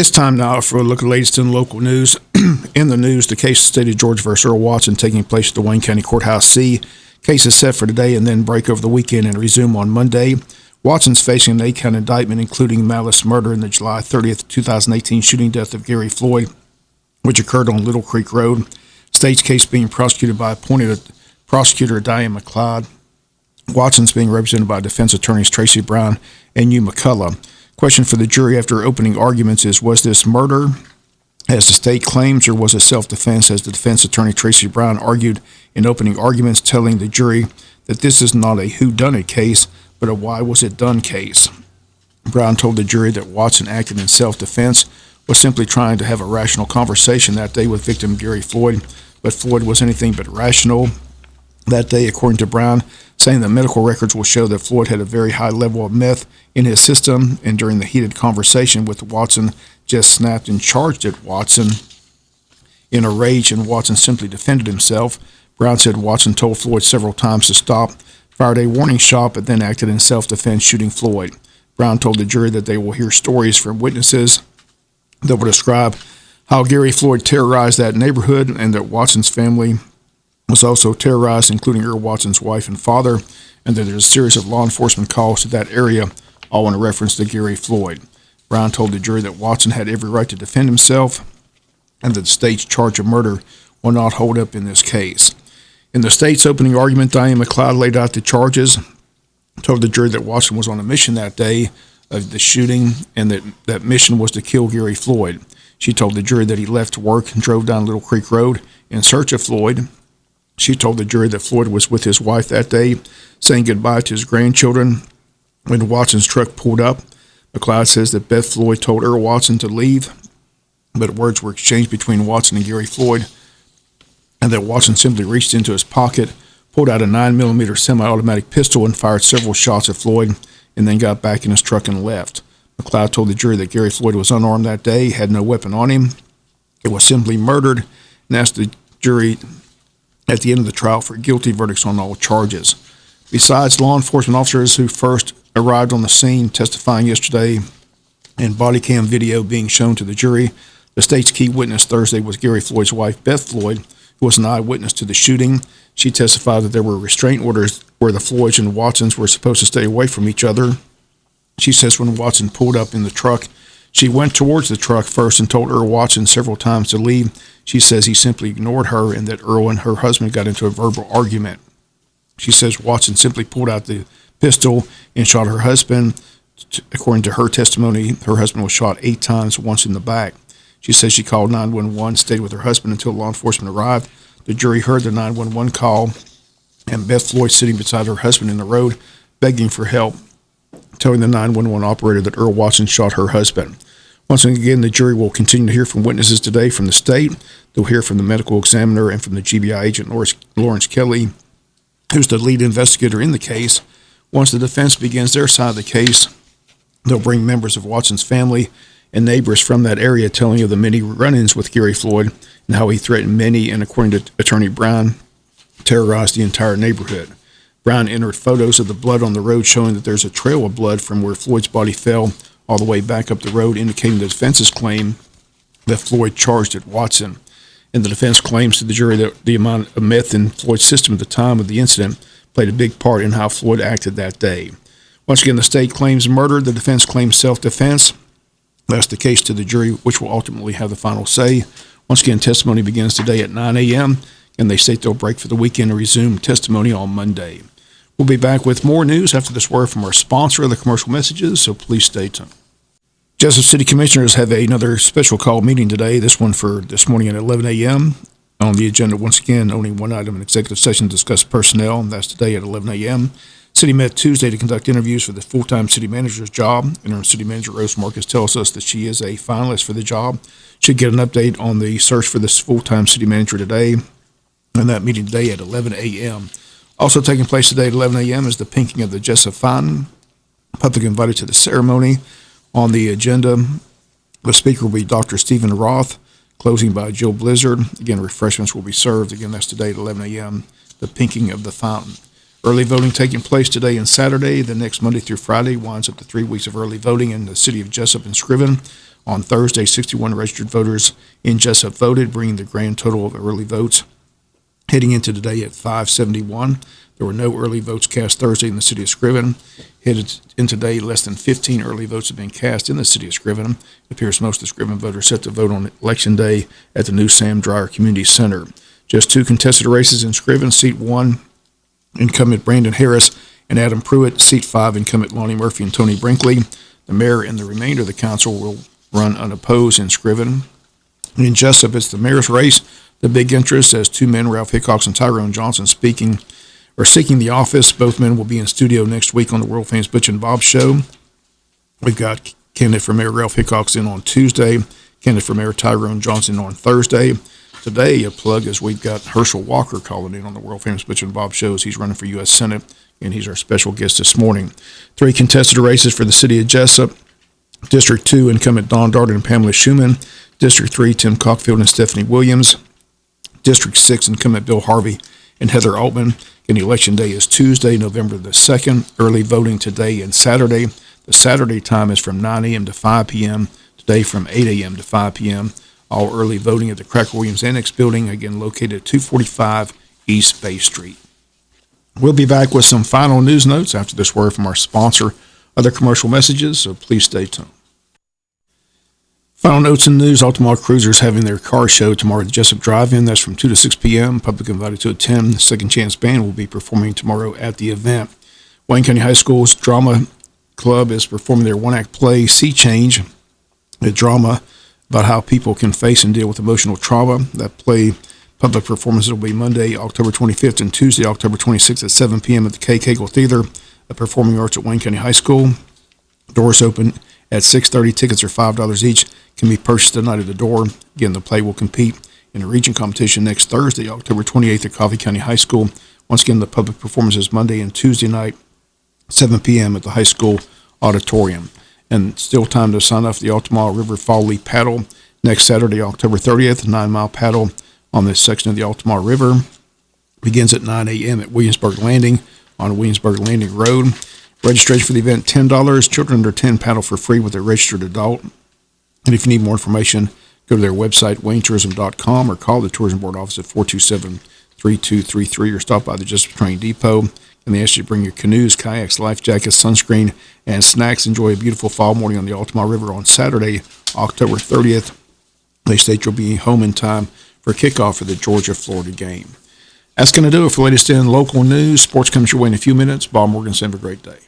It's time now for a look at the latest in local news. In the news, the case of State of Georgia versus Earl Watson taking place at the Wayne County Courthouse C. Case is set for today and then break over the weekend and resume on Monday. Watson's facing an 8-count indictment, including malice murder in the July 30th, 2018 shooting death of Gary Floyd, which occurred on Little Creek Road. State's case being prosecuted by appointed prosecutor Diane McLeod. Watson's being represented by defense attorneys Tracy Brown and Hugh McCullough. Question for the jury after opening arguments is, was this murder, as the state claims, or was it self-defense, as the defense attorney Tracy Brown argued in opening arguments, telling the jury that this is not a whodunit case, but a why was it done case. Brown told the jury that Watson acted in self-defense, was simply trying to have a rational conversation that day with victim Gary Floyd, but Floyd was anything but rational that day, according to Brown, saying that medical records will show that Floyd had a very high level of meth in his system, and during the heated conversation with Watson, just snapped and charged at Watson in a rage, and Watson simply defended himself. Brown said Watson told Floyd several times to stop, fired a warning shot, but then acted in self-defense, shooting Floyd. Brown told the jury that they will hear stories from witnesses that will describe how Gary Floyd terrorized that neighborhood, and that Watson's family was also terrorized, including Earl Watson's wife and father, and that there's a series of law enforcement calls to that area, all in reference to Gary Floyd. Brown told the jury that Watson had every right to defend himself, and that the state's charge of murder will not hold up in this case. In the state's opening argument, Diane McLeod laid out the charges, told the jury that Watson was on a mission that day of the shooting, and that mission was to kill Gary Floyd. She told the jury that he left work and drove down Little Creek Road in search of Floyd. She told the jury that Floyd was with his wife that day, saying goodbye to his grandchildren when Watson's truck pulled up. McLeod says that Beth Floyd told Earl Watson to leave, but words were exchanged between Watson and Gary Floyd, and that Watson simply reached into his pocket, pulled out a 9mm semi-automatic pistol, and fired several shots at Floyd, and then got back in his truck and left. McLeod told the jury that Gary Floyd was unarmed that day, had no weapon on him, it was simply murdered, and asked the jury at the end of the trial for guilty verdicts on all charges. Besides law enforcement officers who first arrived on the scene testifying yesterday and body cam video being shown to the jury, the state's key witness Thursday was Gary Floyd's wife, Beth Floyd, who was an eyewitness to the shooting. She testified that there were restraint orders where the Floyds and Watsons were supposed to stay away from each other. She says when Watson pulled up in the truck, she went towards the truck first and told Earl Watson several times to leave. She says he simply ignored her, and that Earl and her husband got into a verbal argument. She says Watson simply pulled out the pistol and shot her husband. According to her testimony, her husband was shot 8 times, once in the back. She says she called 911, stayed with her husband until law enforcement arrived. The jury heard the 911 call, and Beth Floyd sitting beside her husband in the road, begging for help, telling the 911 operator that Earl Watson shot her husband. Once again, the jury will continue to hear from witnesses today from the state. They'll hear from the medical examiner and from the GBI agent Lawrence Kelly, who's the lead investigator in the case. Once the defense begins their side of the case, they'll bring members of Watson's family and neighbors from that area, telling of the many run-ins with Gary Floyd and how he threatened many, and according to Attorney Brown, terrorized the entire neighborhood. Brown entered photos of the blood on the road, showing that there's a trail of blood from where Floyd's body fell all the way back up the road, indicating the defense's claim that Floyd charged at Watson. And the defense claims to the jury that the amount of meth in Floyd's system at the time of the incident played a big part in how Floyd acted that day. Once again, the state claims murder, the defense claims self-defense. That's the case to the jury, which will ultimately have the final say. Once again, testimony begins today at 9 a.m., and they state they'll break for the weekend and resume testimony on Monday. We'll be back with more news after this word from our sponsor of the commercial messages, so please stay tuned. Jesup City Commissioners have another special call meeting today, this one for this morning at 11 a.m. On the agenda, once again, only one item, an executive session to discuss personnel, and that's today at 11 a.m. City met Tuesday to conduct interviews for the full-time city manager's job. Interim City Manager Rose Marcus tells us that she is a finalist for the job. Should get an update on the search for this full-time city manager today, and that meeting today at 11 a.m. Also taking place today at 11 a.m. is the pinking of the Jesup fountain. Public invited to the ceremony. On the agenda, the speaker will be Dr. Stephen Roth, closing by Jill Blizzard. Again, refreshments will be served. Again, that's today at 11 a.m., the pinking of the fountain. Early voting taking place today and Saturday. The next Monday through Friday winds up to 3 weeks of early voting in the city of Jesup and Scriven. On Thursday, 61 registered voters in Jesup voted, bringing the grand total of early votes heading into today at 571. There were no early votes cast Thursday in the city of Scriven. Headed in today, less than 15 early votes have been cast in the city of Scriven. It appears most of the Scriven voters set to vote on Election Day at the new Sam Dreyer Community Center. Just two contested races in Scriven. Seat 1, incumbent Brandon Harris and Adam Pruitt. Seat 5, incumbent Lonnie Murphy and Tony Brinkley. The mayor and the remainder of the council will run unopposed in Scriven. In Jesup, it's the mayor's race. The big interest as two men, Ralph Hickox and Tyrone Johnson, seeking the office. Both men will be in studio next week on the world famous Butch and Bob show. We've got candidate for mayor Ralph Hickox in on Tuesday, candidate for mayor Tyrone Johnson on Thursday. Today, a plug is we've got Herschel Walker calling in on the world famous Butch and Bob shows. He's running for U.S. Senate, and he's our special guest this morning. 3 contested races for the city of Jesup. District 2, incumbent Don Darden and Pamela Schumann. District 3, Tim Cockfield and Stephanie Williams. District 6, incumbent Bill Harvey and Heather Altman. And election day is Tuesday, November the 2nd. Early voting today and Saturday. The Saturday time is from 9 a.m. to 5 p.m. Today from 8 a.m. to 5 p.m. All early voting at the Cracker Williams Annex Building, again located at 245 East Bay Street. We'll be back with some final news notes after this word from our sponsor. Other commercial messages, so please stay tuned. Final notes in the news, Altamar Cruisers having their car show tomorrow at the Jesup Drive-In. That's from 2 to 6 p.m. Public invited to attend. The Second Chance Band will be performing tomorrow at the event. Wayne County High School's Drama Club is performing their one-act play, Sea Change, a drama about how people can face and deal with emotional trauma. That play public performances will be Monday, October 25th, and Tuesday, October 26th at 7 p.m. at the K. Cagle Theater of Performing Arts at Wayne County High School. Doors open at 6:30. Tickets are $5 each. Can be purchased tonight at the door. Again, the play will compete in a region competition next Thursday, October 28th at Coffee County High School. Once again, the public performance is Monday and Tuesday night, 7 p.m. at the high school auditorium. And still time to sign up for the Altamar River Fall Leaf Paddle next Saturday, October 30th, 9-mile paddle on this section of the Altamar River. Begins at 9 a.m. at Williamsburg Landing on Williamsburg Landing Road. Registration for the event, $10. Children under 10 paddle for free with a registered adult. And if you need more information, go to their website, waynetourism.com, or call the Tourism Board office at 427-3233, or stop by the Jesup Train Depot. And they ask you to bring your canoes, kayaks, life jackets, sunscreen, and snacks. Enjoy a beautiful fall morning on the Altamar River on Saturday, October 30th. They state you'll be home in time for kickoff for the Georgia-Florida game. That's going to do it for latest in local news. Sports comes your way in a few minutes. Bob Morgan, have a great day.